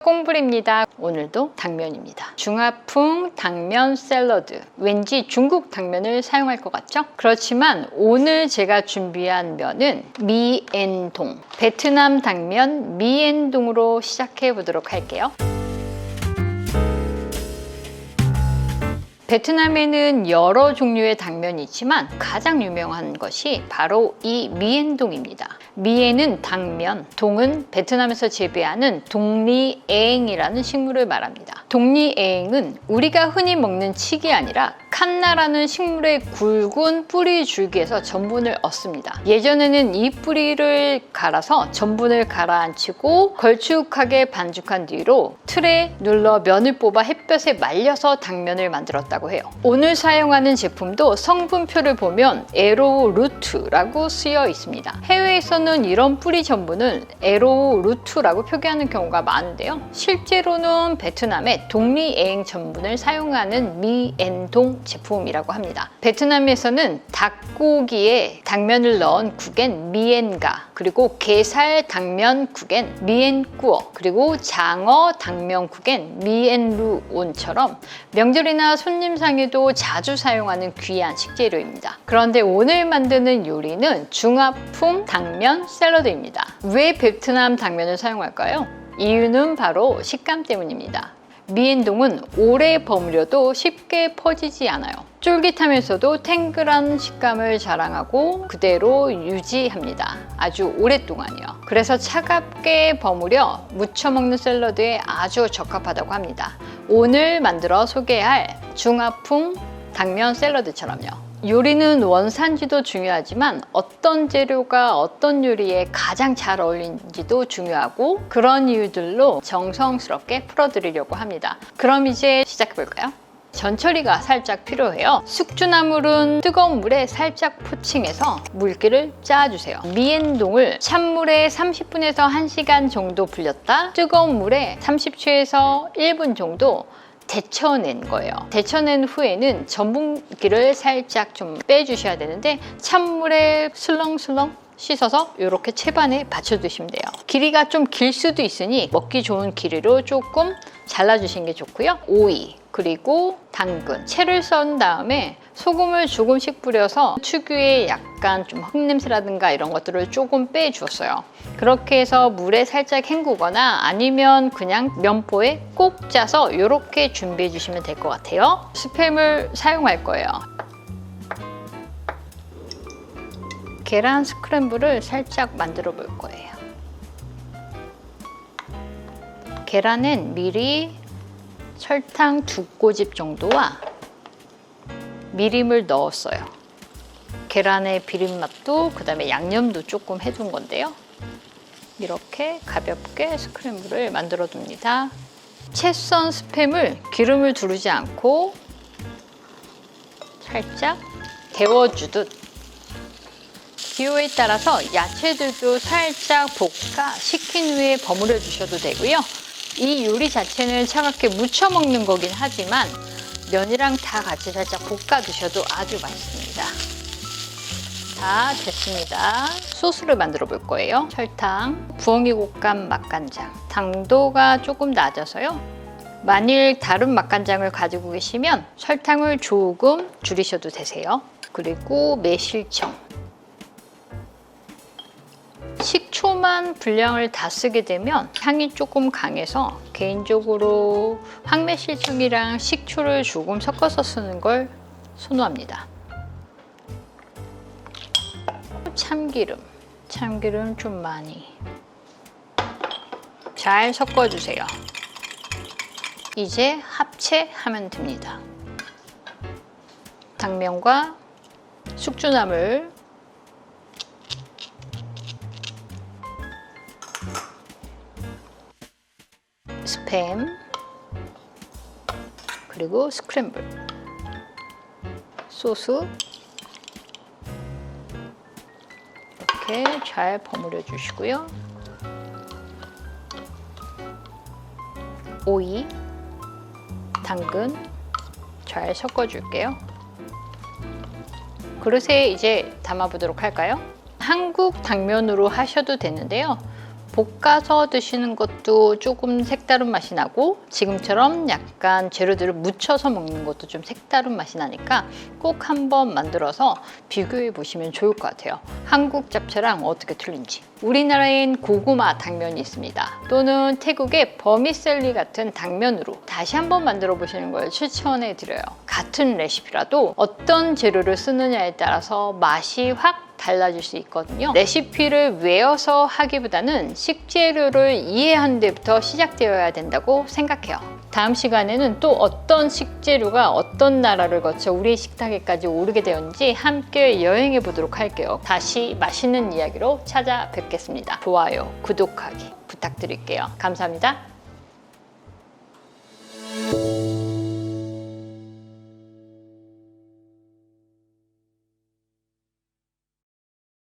꽁불입니다. 오늘도 당면입니다. 중화풍 당면 샐러드. 왠지 중국 당면을 사용할 것 같죠? 그렇지만 오늘 제가 준비한 면은 미엔동, 베트남 당면 미엔동으로 시작해 보도록 할게요. 베트남에는 여러 종류의 당면이 있지만 가장 유명한 것이 바로 이 미엔동입니다. 미엔은 당면, 동은 베트남에서 재배하는 독리에잉이라는 식물을 말합니다. 독리에잉은 우리가 흔히 먹는 칡이 아니라 칸나라는 식물의 굵은 뿌리 줄기에서 전분을 얻습니다. 예전에는 이 뿌리를 갈아서 전분을 가라앉히고 걸쭉하게 반죽한 뒤로 틀에 눌러 면을 뽑아 햇볕에 말려서 당면을 만들었다고 해요. 오늘 사용하는 제품도 성분표를 보면 에로루트라고 쓰여 있습니다. 해외에서는 이런 뿌리 전분을 에로루트라고 표기하는 경우가 많은데요. 실제로는 베트남에 독리에잉 전분을 사용하는 미엔동 제품이라고 합니다. 베트남에서는 닭고기에 당면을 넣은 국엔 미엔가, 그리고 게살 당면 국엔 미엔꾸어, 그리고 장어 당면 국엔 미엔루온처럼 명절이나 손님상에도 자주 사용하는 귀한 식재료입니다. 그런데 오늘 만드는 요리는 중화풍 당면 샐러드입니다. 왜 베트남 당면을 사용할까요? 이유는 바로 식감 때문입니다. 미엔동은 오래 버무려도 쉽게 퍼지지 않아요. 쫄깃하면서도 탱글한 식감을 자랑하고 그대로 유지합니다. 아주 오랫동안이요. 그래서 차갑게 버무려 무쳐 먹는 샐러드에 아주 적합하다고 합니다. 오늘 만들어 소개할 중화풍 당면 샐러드처럼요. 요리는 원산지도 중요하지만 어떤 재료가 어떤 요리에 가장 잘 어울리는지도 중요하고, 그런 이유들로 정성스럽게 풀어드리려고 합니다. 그럼 이제 시작해볼까요? 전처리가 살짝 필요해요. 숙주나물은 뜨거운 물에 살짝 포칭해서 물기를 짜주세요. 미엔동을 찬물에 30분에서 1시간 정도 불렸다 뜨거운 물에 30초에서 1분 정도 데쳐낸 거예요. 데쳐낸 후에는 전분기를 살짝 좀 빼주셔야 되는데 찬물에 슬렁슬렁 씻어서 이렇게 채반에 받쳐두시면 돼요. 길이가 좀 길 수도 있으니 먹기 좋은 길이로 조금 잘라주시는 게 좋고요. 오이, 그리고 당근, 채를 썬 다음에 소금을 조금씩 뿌려서 특유의 약간 좀 흙냄새라든가 이런 것들을 조금 빼주었어요. 그렇게 해서 물에 살짝 헹구거나 아니면 그냥 면보에 꼭 짜서 이렇게 준비해 주시면 될 것 같아요. 스팸을 사용할 거예요. 계란 스크램블을 살짝 만들어 볼 거예요. 계란은 미리 설탕 2꼬집 정도와 미림을 넣었어요. 계란의 비린맛도 그다음에 양념도 조금 해둔 건데요. 이렇게 가볍게 스크램블을 만들어 둡니다. 채 썬 스팸을 기름을 두르지 않고 살짝 데워주듯, 기호에 따라서 야채들도 살짝 볶아 식힌 후에 버무려 주셔도 되고요. 이 요리 자체는 차갑게 무쳐 먹는 거긴 하지만 면이랑 다 같이 살짝 볶아 드셔도 아주 맛있습니다. 자, 됐습니다. 소스를 만들어 볼 거예요. 설탕, 부엉이 곶감 맛간장, 당도가 조금 낮아서요. 만일 다른 맛간장을 가지고 계시면 설탕을 조금 줄이셔도 되세요. 그리고 매실청, 식초만 분량을 다 쓰게 되면 향이 조금 강해서 개인적으로 황매실청이랑 식초를 조금 섞어서 쓰는 걸 선호합니다. 참기름 좀 많이 잘 섞어주세요. 이제 합체하면 됩니다. 당면과 숙주나물, 스팸, 그리고 스크램블, 소스 이렇게 잘 버무려 주시고요. 오이, 당근 잘 섞어 줄게요. 그릇에 이제 담아 보도록 할까요? 한국 당면으로 하셔도 되는데요. 볶아서 드시는 것도 조금 색다른 맛이 나고 지금처럼 약간 재료들을 묻혀서 먹는 것도 좀 색다른 맛이 나니까 꼭 한번 만들어서 비교해 보시면 좋을 것 같아요. 한국 잡채랑 어떻게 틀린지. 우리나라엔 고구마 당면이 있습니다. 또는 태국의 버미셀리 같은 당면으로 다시 한번 만들어 보시는 걸 추천해 드려요. 같은 레시피라도 어떤 재료를 쓰느냐에 따라서 맛이 확 달라질 수 있거든요. 레시피를 외워서 하기보다는 식재료를 이해하는 데부터 시작되어야 된다고 생각해요. 다음 시간에는 또 어떤 식재료가 어떤 나라를 거쳐 우리 식탁에까지 오르게 되었는지 함께 여행해 보도록 할게요. 다시 맛있는 이야기로 찾아뵙겠습니다. 좋아요, 구독하기 부탁드릴게요. 감사합니다.